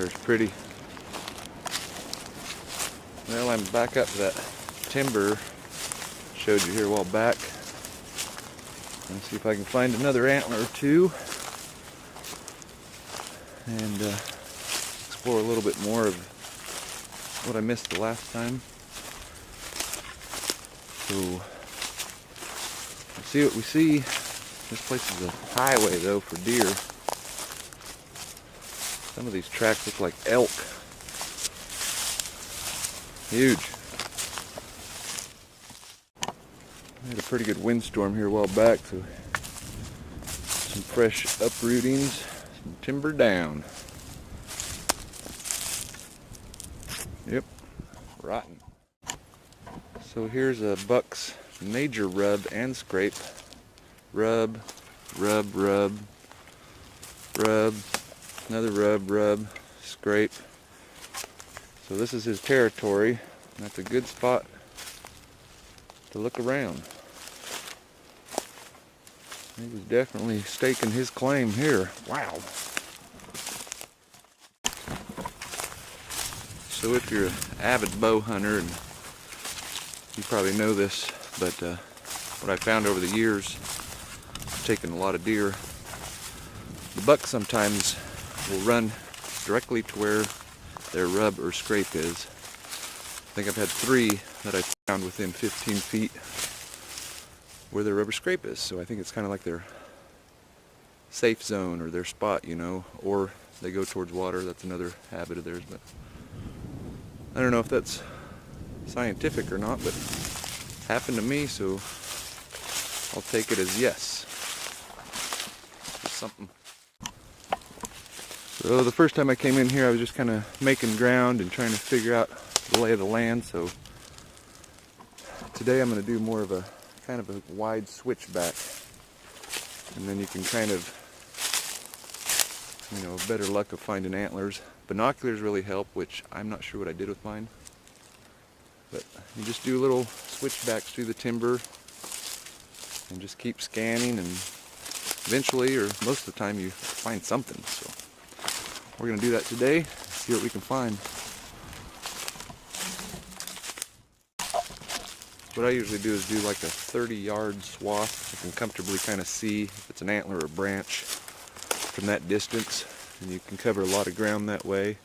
is pretty. Well, I'm back up to that timber showed you here a while back. Let's see if I can find another antler or two and explore a little bit more of what I missed the last time. So, let's see what we see. This place is a highway though for deer. Some of these tracks look like elk. Huge. We had a pretty good windstorm here a while back, so some fresh uprootings, some timber down. Yep, rotten. So here's a buck's major rub and scrape. Rub, rub, rub, rub, another rub, rub, scrape. So this is his territory. That's a good spot to look around. He was definitely staking his claim here. Wow. So if you're an avid bow hunter, and you probably know this, but what I found over the years, taking a lot of deer, the buck sometimes will run directly to where their rub or scrape is. I think I've had 3 that I found within 15 feet where their rub or scrape is. So I think it's kind of like their safe zone or their spot, you know, or they go towards water. That's another habit of theirs, but I don't know if that's scientific or not, but it happened to me, so I'll take it as yes. It's something. So the first time I came in here, I was just kind of making ground and trying to figure out the lay of the land. So today I'm going to do more of a kind of a wide switchback, and then you can kind of, you know, better luck of finding antlers. Binoculars really help, which I'm not sure what I did with mine. But you just do little switchbacks through the timber and just keep scanning, and eventually, or most of the time, you find something. So we're going to do that today, see what we can find. What I usually do is do like a 30-yard swath. I can comfortably kind of see if it's an antler or a branch from that distance, and you can cover a lot of ground that way.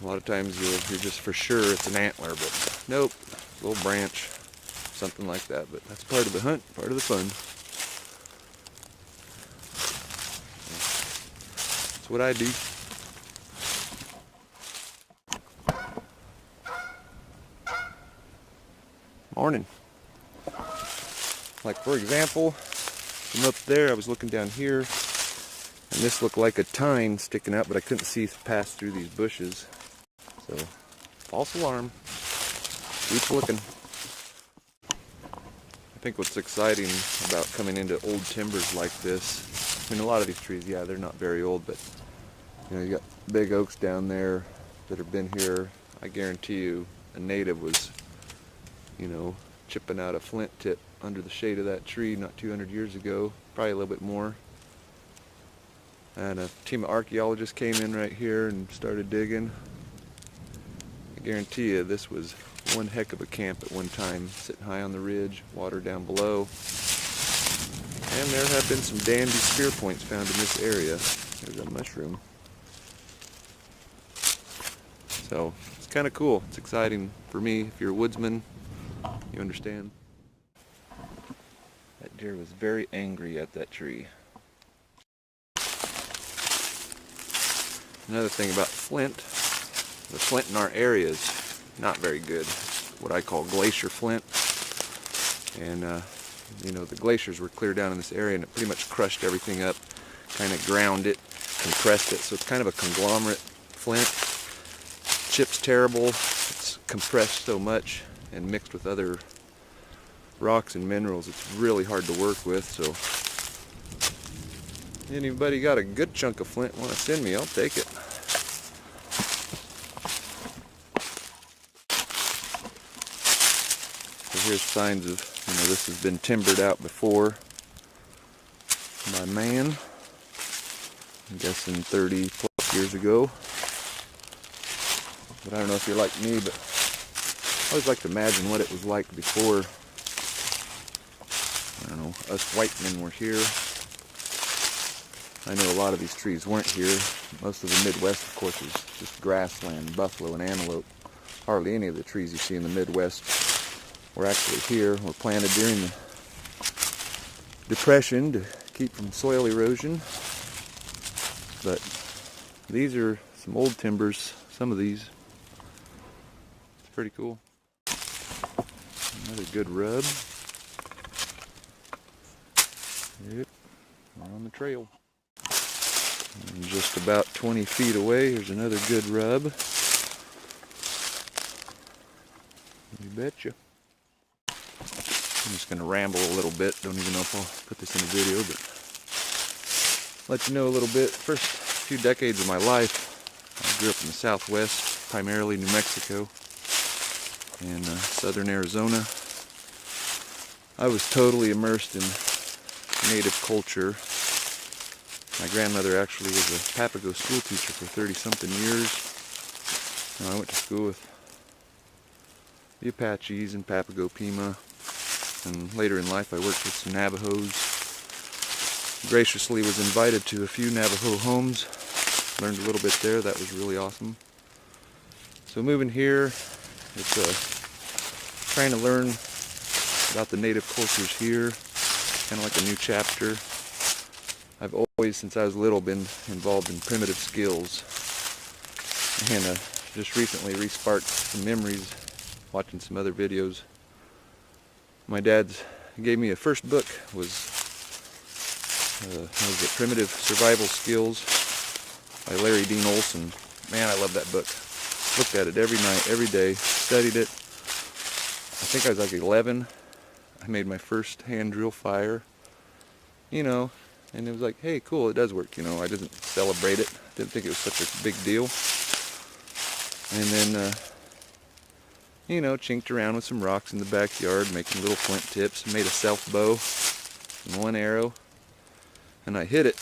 A lot of times you're just for sure it's an antler, but nope, a little branch, something like that. But that's part of the hunt, part of the fun. That's what I do. Morning. Like for example, from up there I was looking down here, and this looked like a tine sticking up, but I couldn't see past through these bushes. So, false alarm. Keep looking. I think what's exciting about coming into old timbers like this, I mean, a lot of these trees, yeah, they're not very old, but you know, you got big oaks down there that have been here. I guarantee you a native was, you know, chipping out a flint tip under the shade of that tree not 200 years ago, probably a little bit more. And a team of archaeologists came in right here and started digging. I guarantee you this was one heck of a camp at one time, sitting high on the ridge, water down below. And there have been some dandy spear points found in this area. There's a mushroom. So it's kind of cool. It's exciting for me. If you're a woodsman, you understand. That deer was very angry at that tree. Another thing about flint, the flint in our area is not very good. What I call glacier flint. And you know, the glaciers were clear down in this area, and it pretty much crushed everything up, kind of ground it, compressed it. So it's kind of a conglomerate flint. Chip's terrible. It's compressed so much and mixed with other rocks and minerals, it's really hard to work with. So anybody got a good chunk of flint want to send me, I'll take it. So here's signs of, you know, this has been timbered out before by man. I'm guessing 30 plus years ago. But I don't know if you're like me, but I always like to imagine what it was like before, I don't know, us white men were here. I know a lot of these trees weren't here. Most of the Midwest, of course, is just grassland, buffalo and antelope. Hardly any of the trees you see in the Midwest were actually here, were planted during the Depression to keep from soil erosion. But these are some old timbers, some of these. It's pretty cool. Another good rub. Yep, we're on the trail. And just about 20 feet away, here's another good rub. You betcha. I'm just going to ramble a little bit. Don't even know if I'll put this in a video, but let you know a little bit. First few decades of my life, I grew up in the Southwest, primarily New Mexico and southern Arizona. I was totally immersed in native culture. My grandmother actually was a Papago school teacher for 30-something years. And I went to school with the Apaches and Papago Pima. And later in life I worked with some Navajos. Graciously was invited to a few Navajo homes. Learned a little bit there. That was really awesome. So moving here, it's trying to learn about the native cultures here. Kind of like a new chapter. I've always, since I was little, been involved in primitive skills. And just recently re-sparked some memories watching some other videos. My dad's gave me a first book, was Primitive Survival Skills by Larry Dean Olson. Man, I love that book. Looked at it every night, every day, studied it. I think I was like 11. I made my first hand drill fire, you know, and it was like, hey, cool, it does work, you know. I didn't celebrate it. Didn't think it was such a big deal. And then, you know, chinked around with some rocks in the backyard, making little flint tips, made a self bow and one arrow. And I hid it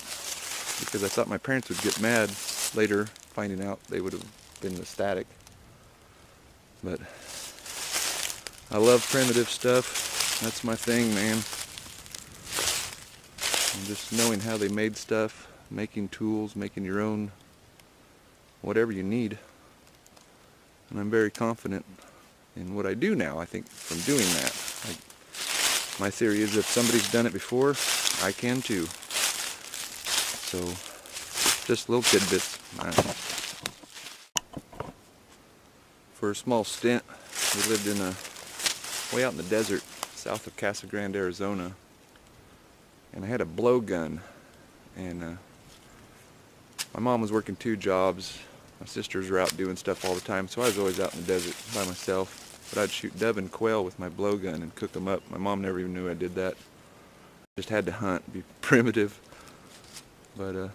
because I thought my parents would get mad later, finding out they would have been ecstatic. But I love primitive stuff. That's my thing, man. And just knowing how they made stuff, making tools, making your own, whatever you need. And I'm very confident in what I do now, I think, from doing that. My theory is if somebody's done it before, I can too. So, just little tidbits. For a small stint, we lived in way out in the desert, south of Casa Grande, Arizona. And I had a blowgun. And my mom was working 2 jobs. My sisters were out doing stuff all the time, so I was always out in the desert by myself. But I'd shoot dove and quail with my blowgun and cook them up. My mom never even knew I did that. Just had to hunt, be primitive. But, I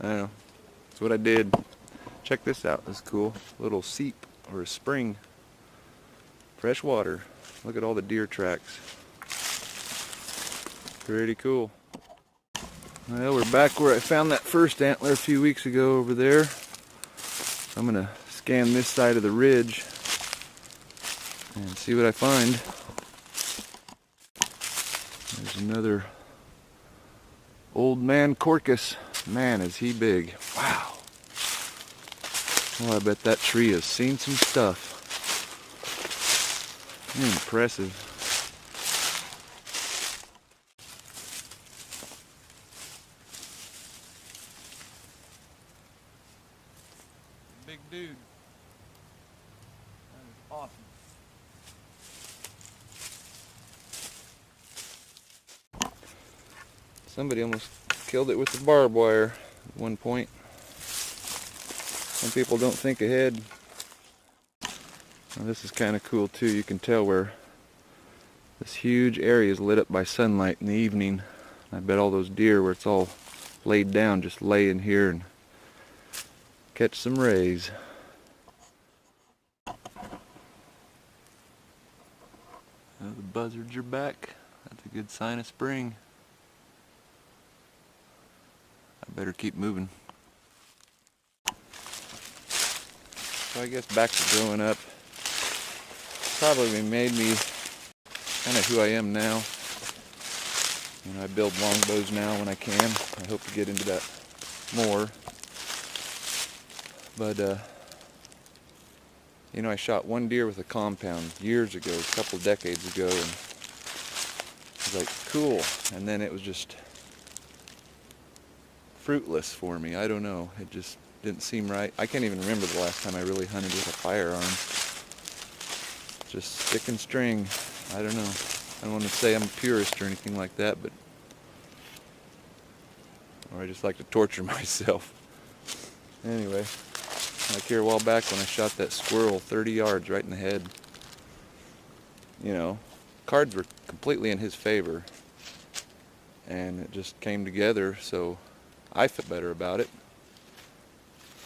don't know. That's what I did. Check this out. This is cool. Little seep or a spring. Fresh water. Look at all the deer tracks. Pretty cool. Well, we're back where I found that first antler a few weeks ago over there. I'm going to scan this side of the ridge and see what I find. There's another old man Corcus. Man, is he big. Wow. Well, I bet that tree has seen some stuff. Impressive. Big dude. That is awesome. Somebody almost killed it with the barbed wire at one point. Some people don't think ahead. Now, this is kind of cool too. You can tell where this huge area is lit up by sunlight in the evening. I bet all those deer where it's all laid down just lay in here and catch some rays. The buzzards are back. That's a good sign of spring. I better keep moving. So I guess back to growing up probably made me kind of who I am now. You know, I build longbows now when I can. I hope to get into that more. But you know, I shot one deer with a compound years ago, a couple decades ago, and I was like, cool. And then it was just fruitless for me. I don't know. It just didn't seem right. I can't even remember the last time I really hunted with a firearm. Just stick and string. I don't know. I don't want to say I'm a purist or anything like that, but or I just like to torture myself. Anyway, like here a while back when I shot that squirrel 30 yards right in the head. You know, cards were completely in his favor, and it just came together, so I felt better about it.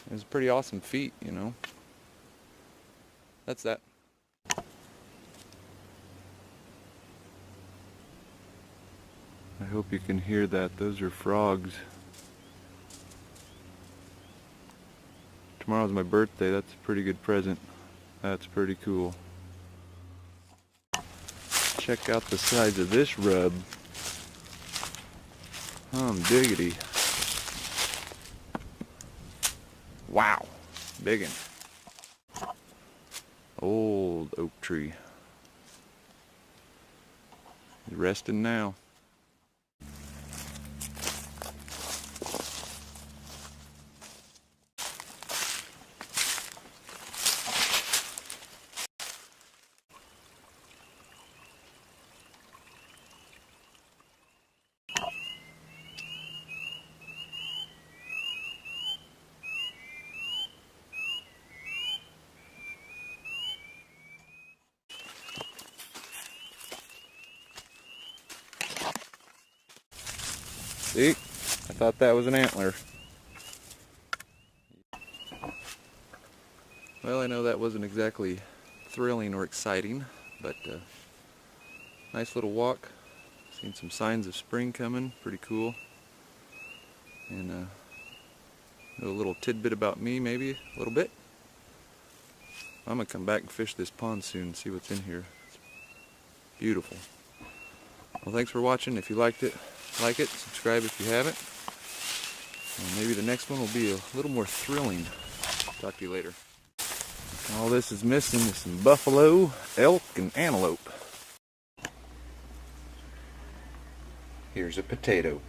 It was a pretty awesome feat, you know. That's that. I hope you can hear that. Those are frogs. Tomorrow's my birthday. That's a pretty good present. That's pretty cool. Check out the size of this rub. Diggity. Wow. Biggin. Old oak tree. He's resting now. See? I thought that was an antler. Well, I know that wasn't exactly thrilling or exciting, but nice little walk. Seen some signs of spring coming. Pretty cool. And a little tidbit about me, maybe a little bit. I'm gonna come back and fish this pond soon and see what's in here. It's beautiful. Well, thanks for watching. If you liked it, like it, subscribe if you haven't. And maybe the next one will be a little more thrilling. Talk to you later. All this is missing is some buffalo, elk, and antelope. Here's a potato.